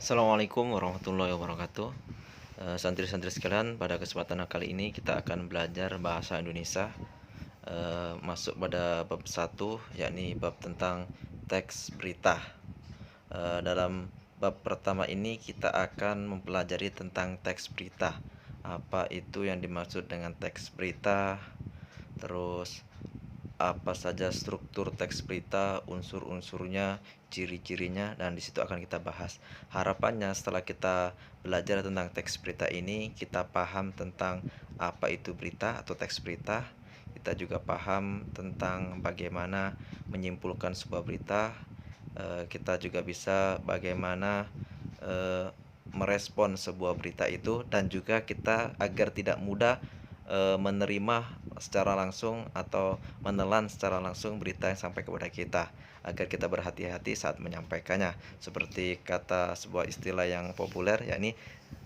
Assalamualaikum warahmatullahi wabarakatuh. Santri-santri sekalian, pada kesempatan kali ini kita akan belajar bahasa Indonesia, masuk pada bab 1, yakni bab tentang teks berita. Dalam bab pertama ini kita akan mempelajari tentang teks berita. Apa itu yang dimaksud dengan teks berita? Terus apa saja struktur teks berita, unsur-unsurnya, ciri-cirinya, dan disitu akan kita bahas. Harapannya setelah kita belajar tentang teks berita ini, kita paham tentang apa itu berita atau teks berita. Kita juga paham tentang bagaimana menyimpulkan sebuah berita. Kita juga bisa bagaimana merespon sebuah berita itu, dan juga kita agar tidak mudah menerima secara langsung atau menelan secara langsung berita yang sampai kepada kita, agar kita berhati-hati saat menyampaikannya. Seperti kata sebuah istilah yang populer, yakni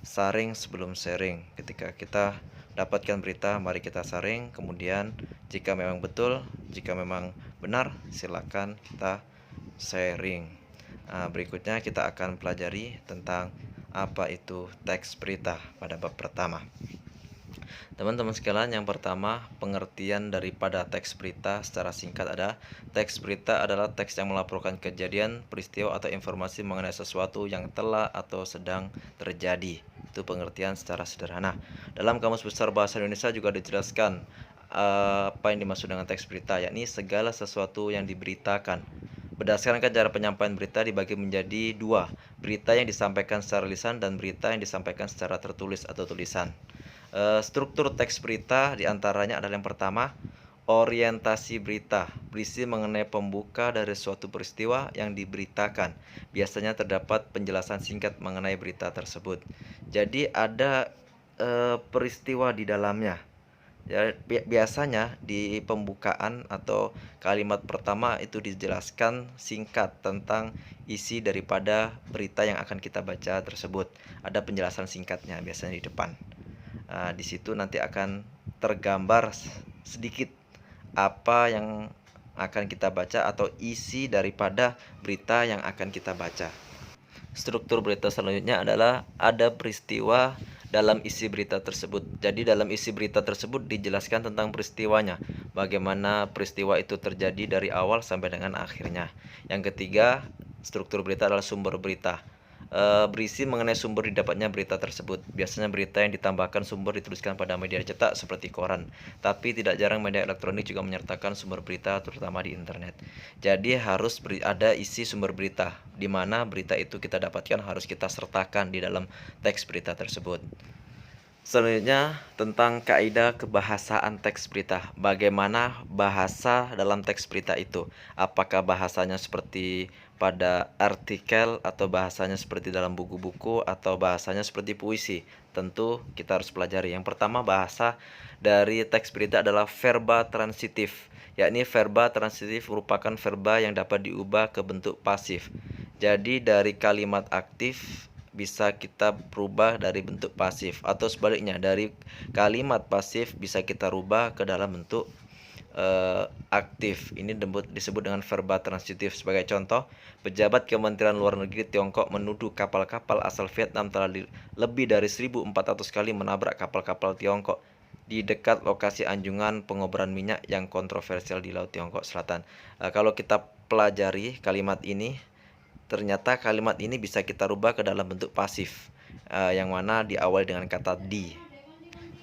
saring sebelum sharing. Ketika kita dapatkan berita, mari kita saring, kemudian jika memang betul, jika memang benar, silakan kita sharing. Berikutnya kita akan pelajari tentang apa itu teks berita pada bab pertama. Teman-teman sekalian, yang pertama, pengertian daripada teks berita secara singkat ada: teks berita adalah teks yang melaporkan kejadian, peristiwa atau informasi mengenai sesuatu yang telah atau sedang terjadi. Itu pengertian secara sederhana. Dalam Kamus Besar Bahasa Indonesia juga dijelaskan apa yang dimaksud dengan teks berita, yakni segala sesuatu yang diberitakan. Berdasarkan cara penyampaian berita dibagi menjadi dua: berita yang disampaikan secara lisan dan berita yang disampaikan secara tertulis atau tulisan. Struktur teks berita diantaranya adalah: yang pertama, orientasi berita, berisi mengenai pembuka dari suatu peristiwa yang diberitakan. Biasanya terdapat penjelasan singkat mengenai berita tersebut. Jadi ada peristiwa di dalamnya. Ya, biasanya di pembukaan atau kalimat pertama itu dijelaskan singkat tentang isi daripada berita yang akan kita baca tersebut. Ada penjelasan singkatnya biasanya di depan. Di situ nanti akan tergambar sedikit apa yang akan kita baca atau isi daripada berita yang akan kita baca. Struktur berita selanjutnya adalah ada peristiwa dalam isi berita tersebut. Jadi dalam isi berita tersebut dijelaskan tentang peristiwanya, bagaimana peristiwa itu terjadi dari awal sampai dengan akhirnya. Yang ketiga, struktur berita adalah sumber berita. Berisi mengenai sumber didapatnya berita tersebut. Biasanya berita yang ditambahkan sumber dituliskan pada media cetak seperti koran, tapi tidak jarang media elektronik juga menyertakan sumber berita, terutama di internet. Jadi harus ada isi sumber berita, di mana berita itu kita dapatkan harus kita sertakan di dalam teks berita tersebut. Selanjutnya tentang kaidah kebahasaan teks berita. Bagaimana bahasa dalam teks berita itu? Apakah bahasanya seperti pada artikel, atau bahasanya seperti dalam buku-buku, atau bahasanya seperti puisi? Tentu kita harus pelajari. Yang pertama, bahasa dari teks berita adalah verba transitif, yakni verba transitif merupakan verba yang dapat diubah ke bentuk pasif. Jadi dari kalimat aktif bisa kita rubah dari bentuk pasif, atau sebaliknya dari kalimat pasif bisa kita rubah ke dalam bentuk aktif. Ini disebut dengan verba transitif. Sebagai contoh, pejabat Kementerian Luar Negeri Tiongkok menuduh kapal-kapal asal Vietnam telah lebih dari 1.400 kali menabrak kapal-kapal Tiongkok di dekat lokasi anjungan pengoboran minyak yang kontroversial di Laut Tiongkok Selatan. Kalau kita pelajari kalimat ini, ternyata kalimat ini bisa kita rubah ke dalam bentuk pasif, yang mana diawali dengan kata di.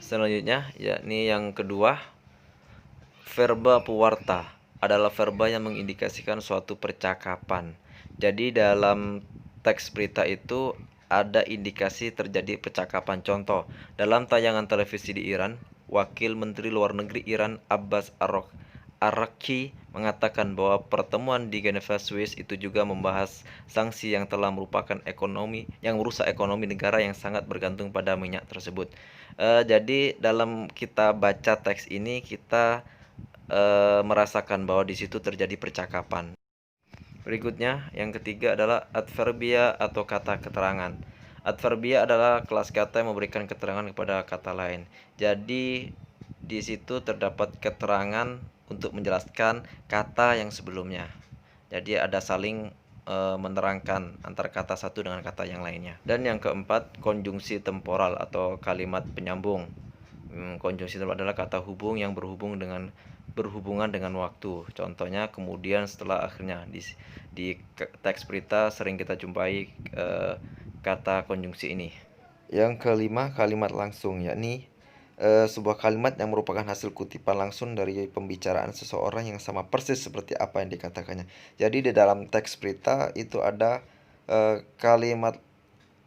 Selanjutnya, yakni yang kedua, verba pewarta adalah verba yang mengindikasikan suatu percakapan. Jadi dalam teks berita itu ada indikasi terjadi percakapan. Contoh, dalam tayangan televisi di Iran, Wakil Menteri Luar Negeri Iran Abbas Arrakchi mengatakan bahwa pertemuan di Geneva, Swiss itu juga membahas sanksi yang telah merupakan merusak ekonomi negara yang sangat bergantung pada minyak tersebut. Jadi dalam kita baca teks ini, kita merasakan bahwa di situ terjadi percakapan. Berikutnya, yang ketiga adalah adverbia atau kata keterangan. Adverbia adalah kelas kata yang memberikan keterangan kepada kata lain. Jadi di situ terdapat keterangan untuk menjelaskan kata yang sebelumnya. Jadi ada saling menerangkan antara kata satu dengan kata yang lainnya. Dan yang keempat, konjungsi temporal atau kalimat penyambung. Konjungsi temporal adalah kata hubung yang berhubungan dengan waktu. Contohnya kemudian, setelah, akhirnya. Di teks berita sering kita jumpai kata konjungsi ini. Yang kelima, kalimat langsung, yakni sebuah kalimat yang merupakan hasil kutipan langsung dari pembicaraan seseorang yang sama persis seperti apa yang dikatakannya. Jadi di dalam teks berita itu ada kalimat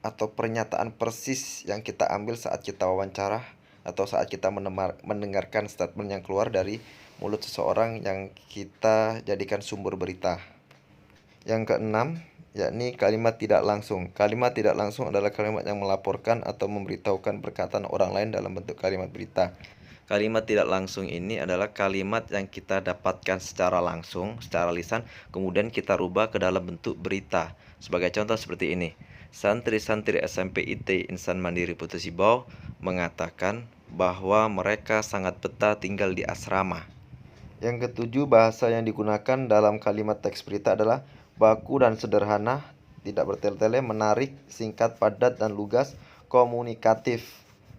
atau pernyataan persis yang kita ambil saat kita wawancara atau saat kita mendengarkan statement yang keluar dari mulut seseorang yang kita jadikan sumber berita. Yang keenam, yakni kalimat tidak langsung. Kalimat tidak langsung adalah kalimat yang melaporkan atau memberitahukan perkataan orang lain dalam bentuk kalimat berita. Kalimat tidak langsung ini adalah kalimat yang kita dapatkan secara langsung, secara lisan, kemudian kita rubah ke dalam bentuk berita. Sebagai contoh seperti ini. Santri-santri SMP IT Insan Mandiri Putus Ibau mengatakan bahwa mereka sangat betah tinggal di asrama. Yang ketujuh, bahasa yang digunakan dalam kalimat teks berita adalah baku dan sederhana, tidak bertele-tele, menarik, singkat, padat, dan lugas, komunikatif,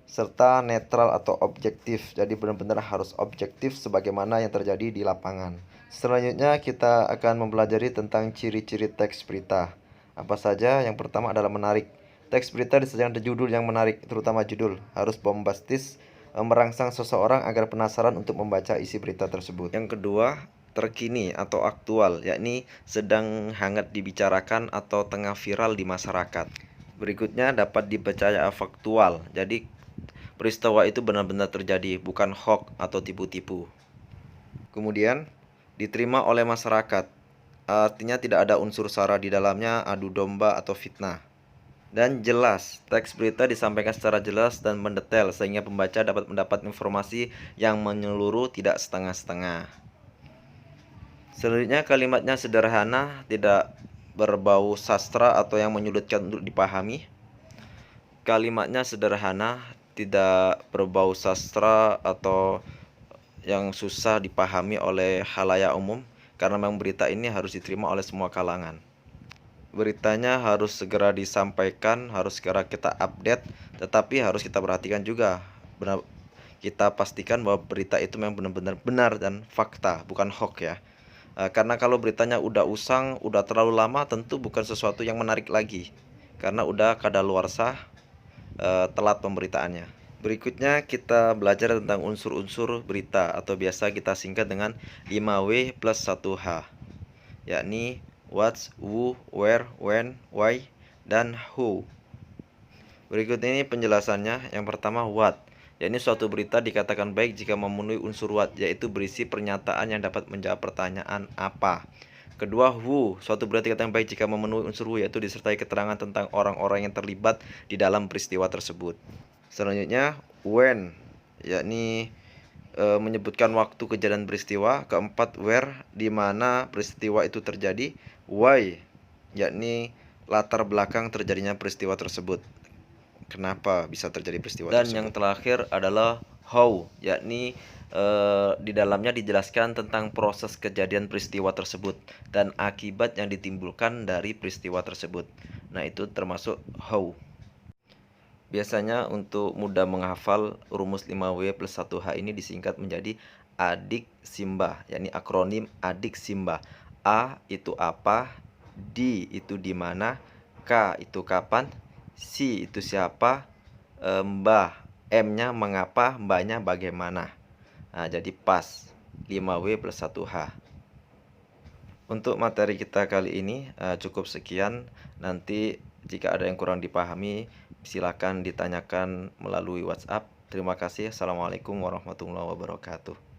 serta netral atau objektif. Jadi benar-benar harus objektif sebagaimana yang terjadi di lapangan. Selanjutnya kita akan mempelajari tentang ciri-ciri teks berita. Apa saja? Yang pertama adalah menarik. Teks berita disajikan dengan judul yang menarik, terutama judul harus bombastis, merangsang seseorang agar penasaran untuk membaca isi berita tersebut. Yang kedua, terkini atau aktual, yakni sedang hangat dibicarakan atau tengah viral di masyarakat. Berikutnya, dapat dipercaya faktual. Jadi peristiwa itu benar-benar terjadi, bukan hoax atau tipu-tipu. Kemudian, diterima oleh masyarakat. Artinya tidak ada unsur sara di dalamnya, adu domba atau fitnah. Dan jelas, teks berita disampaikan secara jelas dan mendetail sehingga pembaca dapat mendapat informasi yang menyeluruh, tidak setengah-setengah. Selanjutnya, kalimatnya sederhana, tidak berbau sastra atau yang menyulitkan untuk dipahami. Kalimatnya sederhana, tidak berbau sastra atau yang susah dipahami oleh khalayak umum, karena memang berita ini harus diterima oleh semua kalangan. Beritanya harus segera disampaikan, harus segera kita update, tetapi harus kita perhatikan juga, kita pastikan bahwa berita itu memang benar-benar benar dan fakta, bukan hoax ya. Karena kalau beritanya udah usang, udah terlalu lama, tentu bukan sesuatu yang menarik lagi, karena udah kadaluarsa, telat pemberitaannya. Berikutnya kita belajar tentang unsur-unsur berita atau biasa kita singkat dengan 5W plus 1H, yakni what, who, where, when, why, dan who. Berikut ini penjelasannya. Yang pertama, what, yakni suatu berita dikatakan baik jika memenuhi unsur what, yaitu berisi pernyataan yang dapat menjawab pertanyaan apa. Kedua, who, suatu berita dikatakan baik jika memenuhi unsur who, yaitu disertai keterangan tentang orang-orang yang terlibat di dalam peristiwa tersebut. Selanjutnya, when, yakni menyebutkan waktu kejadian peristiwa. Keempat, where, di mana peristiwa itu terjadi. Why, yakni latar belakang terjadinya peristiwa tersebut, kenapa bisa terjadi peristiwa tersebut. Dan yang terakhir adalah how, yakni di dalamnya dijelaskan tentang proses kejadian peristiwa tersebut dan akibat yang ditimbulkan dari peristiwa tersebut. Nah, itu termasuk how. Biasanya untuk mudah menghafal, rumus 5W plus 1H ini disingkat menjadi adik simbah, yakni akronim adik simbah. A itu apa, D itu di mana, K itu kapan, C itu siapa, Mbah, M-nya mengapa, Mbahnya bagaimana. Nah, jadi pas 5W plus 1H. Untuk materi kita kali ini cukup sekian. Nanti jika ada yang kurang dipahami, silakan ditanyakan melalui WhatsApp. Terima kasih. Assalamualaikum warahmatullahi wabarakatuh.